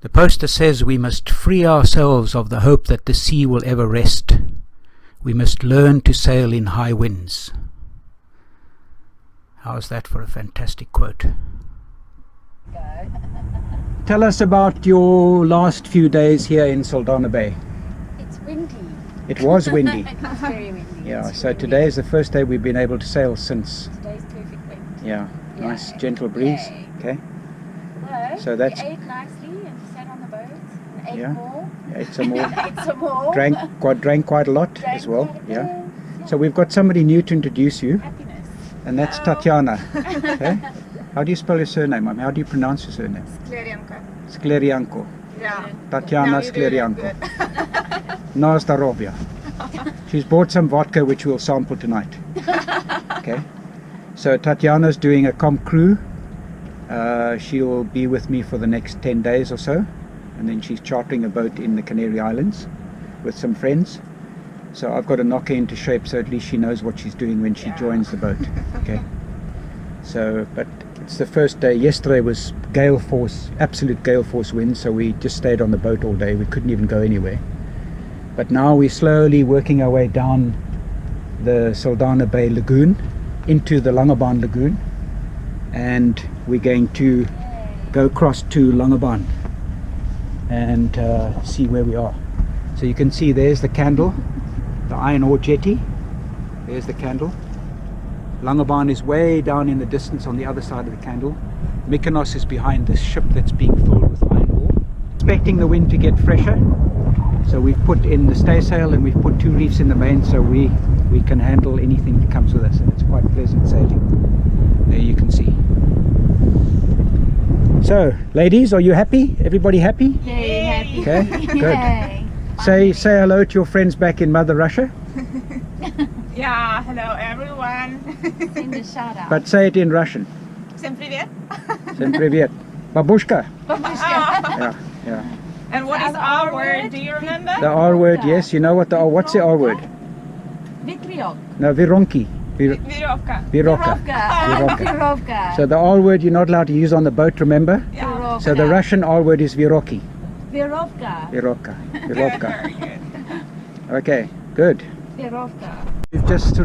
The poster says we must free ourselves of the hope that the sea will ever rest. We must learn to sail in high winds. How's that for a fantastic quote? Tell us about your last few days here in Saldanha Bay. It's windy. It was windy. It's very windy. Yeah, so today is the first day we've been able to sail since. Today's perfect wind. Yeah, nice gentle breeze. Yay. Okay. So that's. we ate nicely and sat on the boat and ate Yeah. more. Ate some more. Ate some more. Drank quite a lot Drank as well. quite a Yeah. bit. So we've got somebody new to introduce you, Happiness. and that's Tatiana. Okay. How do you spell your surname? I mean, how do you pronounce your surname? Sklerianko. Yeah. Tatiana Sklerianko. Na zdarovia. She's bought some vodka which we'll sample tonight. Okay. So Tatiana's doing a comp crew. She'll be with me for the next 10 days or so, and then she's chartering a boat in the Canary Islands with some friends. So I've got to knock her into shape so at least she knows what she's doing when she joins the boat. Okay. So, but it's the first day. Yesterday was gale force, absolute gale force wind, so we just stayed on the boat all day. We couldn't even go anywhere. But now we're slowly working our way down the Saldanha Bay Lagoon into the Langebaan Lagoon, and we're going to go across to Langebaan and see where we are. So you can see there's the candle, the iron ore jetty. There's the candle. Langebaan is way down in the distance on the other side of the candle. Mykonos is behind this ship that's being filled with iron ore. Expecting the wind to get fresher, so we've put in the staysail and we've put 2 reefs in the main so we can handle anything that comes with us, and it's quite pleasant sailing. There you can see. So, ladies, are you happy? Everybody happy? Very happy. Okay, good. Yay. Say hello to your friends back in Mother Russia. Yeah, hello everyone. Send a shout out. But say it in Russian. Всем привет. Всем привет. Babushka. Ah, Yeah. and what is our word? Do you remember? The R word, yes. You know what what's the R word? Vitriol. No, vironki. Virovka. Viroka. Virovka. So the R word you're not allowed to use on the boat, remember? Yeah. So the Russian R word is viroki. Virovka. Viroka. Good, Virovka. very good. Okay, good. Virovka. We've just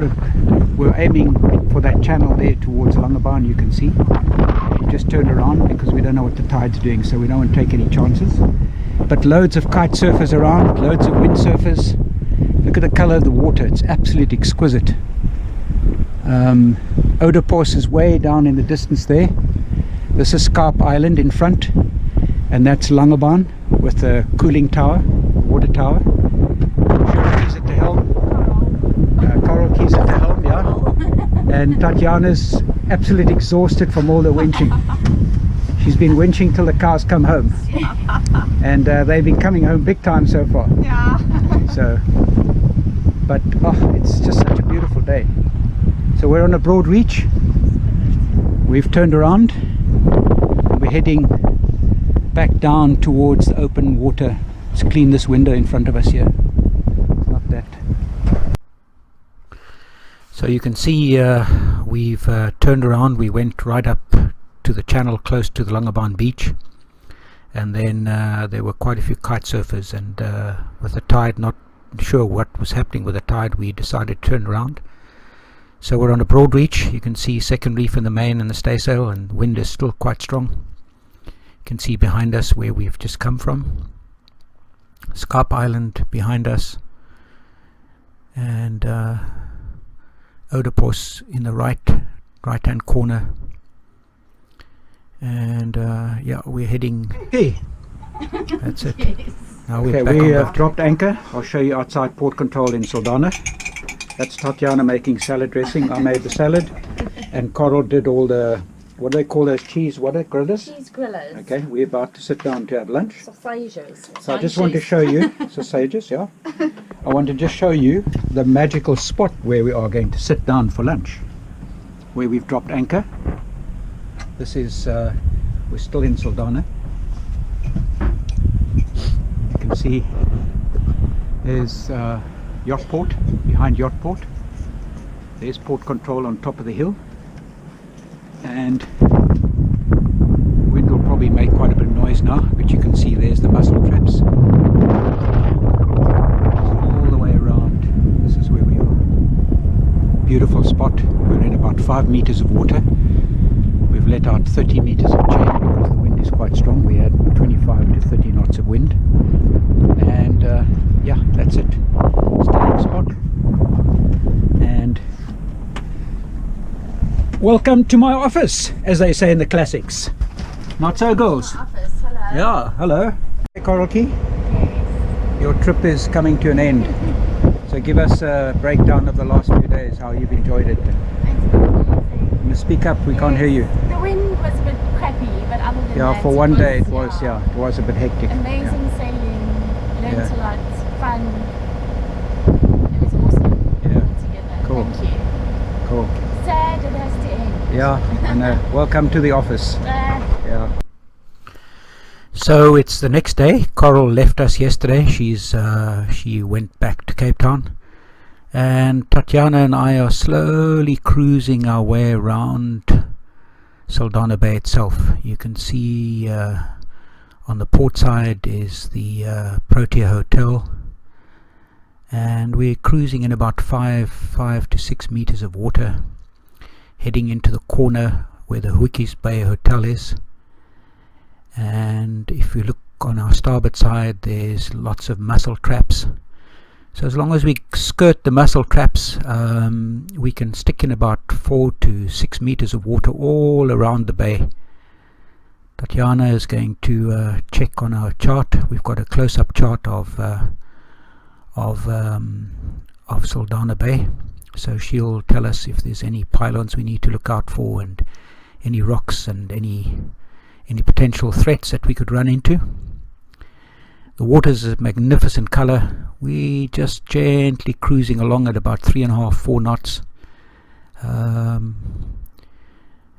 we're aiming for that channel there towards Langebaan, you can see. We just turned around because we don't know what the tide's doing, so we don't want to take any chances. But loads of kite surfers around, loads of windsurfers. Look at the color of the water, it's absolutely exquisite. Oedipus is way down in the distance there. This is Scarp Island in front, and that's Langebaan with the cooling tower, water tower. Keys at the helm. Coral Keys at the helm, yeah. And Tatiana's absolutely exhausted from all the winching. She's been winching till the cows come home, and they've been coming home big time so far. Yeah. So, but it's just such a beautiful day. So we're on a broad reach. We've turned around. We're heading back down towards the open water. Let's clean this window in front of us here. It's not that. So you can see we've turned around. We went right up to the channel close to the Langebaan beach, and then there were quite a few kite surfers, and with the tide, not sure what was happening with the tide, we decided to turn around. So we're on a broad reach. You can see second reef in the main and the staysail, and wind is still quite strong. You can see behind us where we've just come from, Scarp Island behind us, and Oedipus in the right hand corner. And yeah, we're heading. Hey, that's it. Yes. Now we're back we have dropped anchor. I'll show you outside port control in Saldanha. That's Tatiana making salad dressing. I made the salad, and Coral did all the, what do they call those cheese? What are they, grillers? Cheese grillers. Okay, we're about to sit down to have lunch. Sausages. So I just want to show you sausages. Yeah, I want to just show you the magical spot where we are going to sit down for lunch, where we've dropped anchor. This is we're still in Saldanha. You can see there's yacht port, behind yacht port. There's port control on top of the hill, and wind will probably make quite a bit of noise days now, but you can see there's the mussel traps all the way around. This is where we are. Beautiful spot. We're in about 5 meters of water. We've let out 30 meters of chain because the wind is quite strong. We had 25 to 30 knots of wind, and yeah, that's it. Staying spot. And welcome to my office, as they say in the classics. Not so, girls? Office, hello. Yeah, hello. Hey, Coral Key. Yes. Your trip is coming to an end. So give us a breakdown of the last few days, how you've enjoyed it. It's amazing. You must speak up, we can't hear you. The wind was a bit crappy, but other than Yeah, that, for one day it was, yeah, it was a bit hectic. amazing sailing, learned Yeah. a lot, fun. It was awesome. Yeah. All together. Cool. Thank you. Cool. Sad it has to end. Yeah, I know. Welcome to the office. Yeah. So it's the next day. Coral left us yesterday. She went back to Cape Town, and Tatiana and I are slowly cruising our way around Saldanha Bay itself. You can see on the port side is the Protea Hotel, and we're cruising in about 5 to 6 meters of water, heading into the corner where the Hookies Bay Hotel is. And if you look on our starboard side, there's lots of mussel traps. So as long as we skirt the mussel traps, we can stick in about 4 to 6 meters of water all around the bay. Tatiana is going to check on our chart. We've got a close-up chart of Saldanha Bay, so she'll tell us if there's any pylons we need to look out for, and any rocks and any potential threats that we could run into. The water's a magnificent colour. We just gently cruising along at about 3.5–4 knots,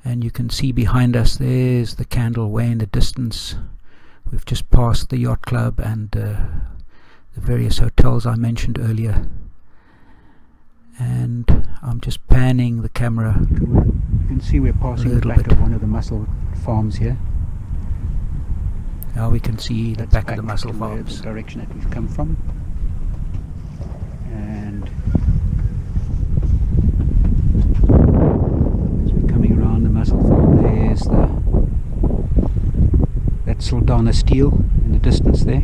and you can see behind us there's the Candle way in the distance. We've just passed the yacht club and the various hotels I mentioned earlier, and I'm just panning the camera. You can see we're passing the back of one of the mussel farms here. Now we can see the back of the mussel farms, the direction that we've come from. And as we're coming around the mussel farm, there's that Saldanha steel in the distance there.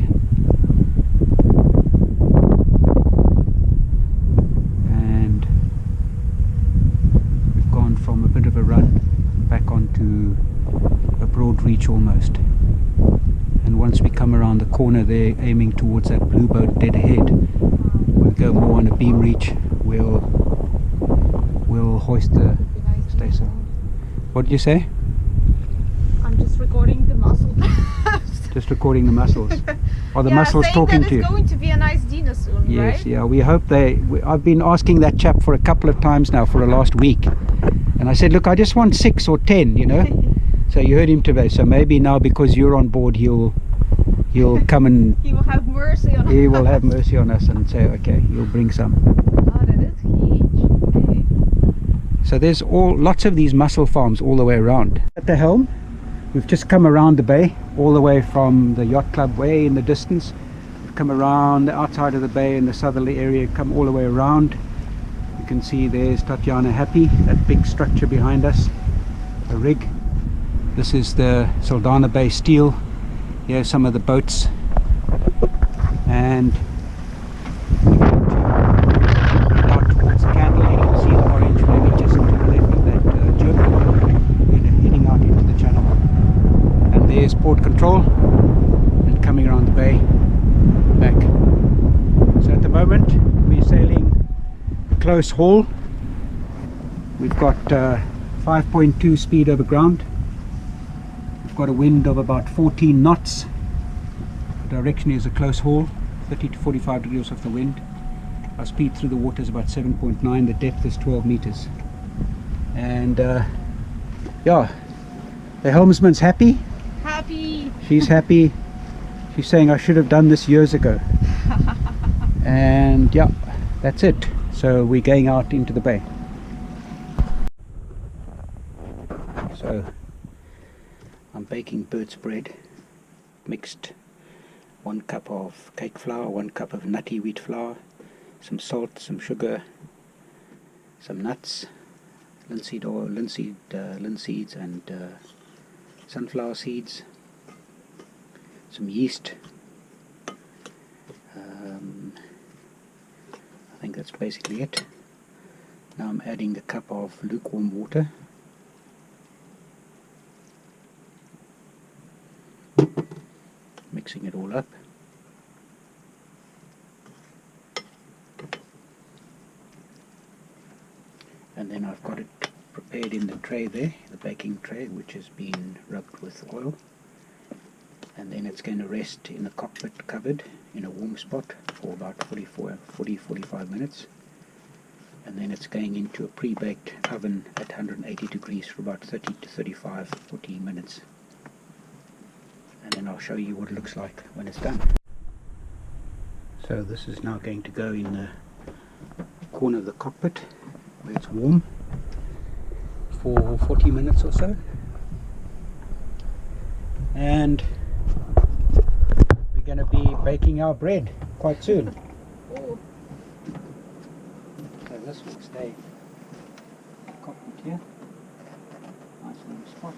And we've gone from a bit of a run back onto a broad reach almost. And once we come around the corner there, aiming towards that blue boat dead ahead, we'll go more on a beam reach. We'll hoist the staysail. What did you say? I'm just recording the mussel. Just recording the mussels. Are the mussels talking to you? It's going to be a nice dinner soon, Yes, right? yeah. We hope I've been asking that chap for a couple of times now for the last week, and I said, look, I just want 6 or 10, you know. So you heard him today. So maybe now, because you're on board, he'll come and He will have mercy on us. he will have mercy on us and say, okay, you'll bring some. Oh, that is huge. Hey. So there's lots of these mussel farms all the way around. At the helm, we've just come around the bay, all the way from the yacht club way in the distance. We've come around the outside of the bay in the southerly area, come all the way around. You can see there's Tatiana Happy, that big structure behind us, a rig. This is the Saldanha Bay steel. Here's some of the boats, and out towards the Candle you can see the orange maybe just to the left of that jerk. We're heading out into the channel, and there's port control, and coming around the bay back. So at the moment we're sailing close haul. We've got 5.2 speed over ground. Got a wind of about 14 knots. The direction is a close haul, 30 to 45 degrees off the wind. Our speed through the water is about 7.9. The depth is 12 meters. And yeah, the helmsman's happy. Happy. She's happy. She's saying I should have done this years ago. And yeah, that's it. So we're going out into the bay. So I'm baking Bert's bread. mixed 1 cup of cake flour, 1 cup of nutty wheat flour, some salt, some sugar, some nuts, linseed oil, linseeds and sunflower seeds, some yeast. I think that's basically it. Now I'm adding a cup of lukewarm water. Mixing it all up. And then I've got it prepared in the tray there, the baking tray, which has been rubbed with oil. And then it's going to rest in the cockpit cupboard in a warm spot for about 40-45 minutes. And then it's going into a pre-baked oven at 180 degrees for about 30 to 40 minutes. And then I'll show you what it looks like when it's done. So this is now going to go in the corner of the cockpit where it's warm for 40 minutes or so. And we're going to be baking our bread quite soon. Ooh. So this will stay in the cockpit here. Nice warm spot.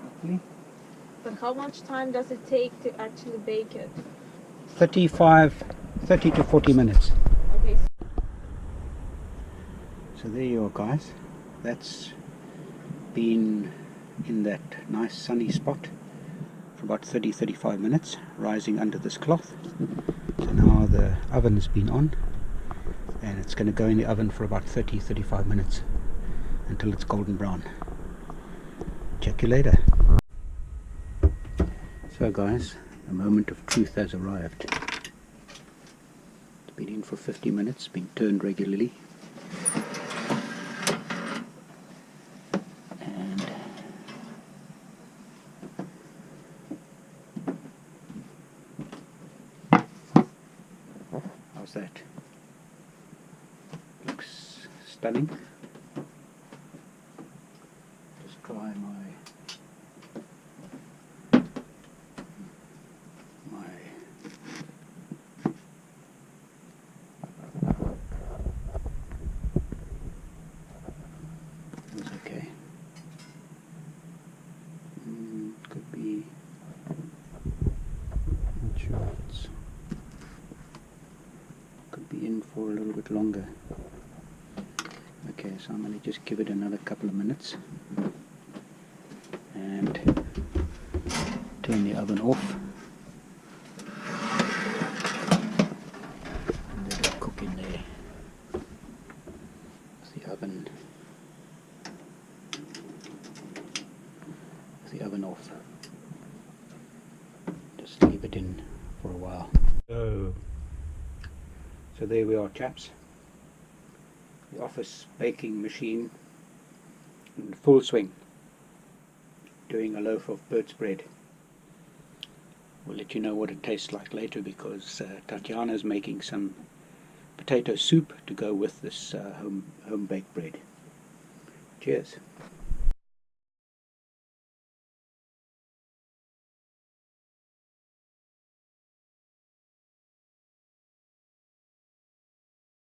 Hopefully. But how much time does it take to actually bake it? 30 to 40 minutes. Okay. So there you are, guys. That's been in that nice sunny spot for about 30-35 minutes, rising under this cloth. So now the oven has been on, and it's going to go in the oven for about 30-35 minutes until it's golden brown. Check you later. So guys, the moment of truth has arrived. It's been in for 50 minutes, being turned regularly. And how's that? Looks stunning. Just try my okay. Could be. Not sure. Could be in for a little bit longer. Okay, so I'm going to just give it another couple of minutes and turn the oven off. And let it cook in there. The oven off. Just leave it in for a while. So there we are, chaps. The office baking machine in full swing, doing a loaf of Bert's bread. We'll let you know what it tastes like later, because Tatiana is making some potato soup to go with this home baked bread. Cheers.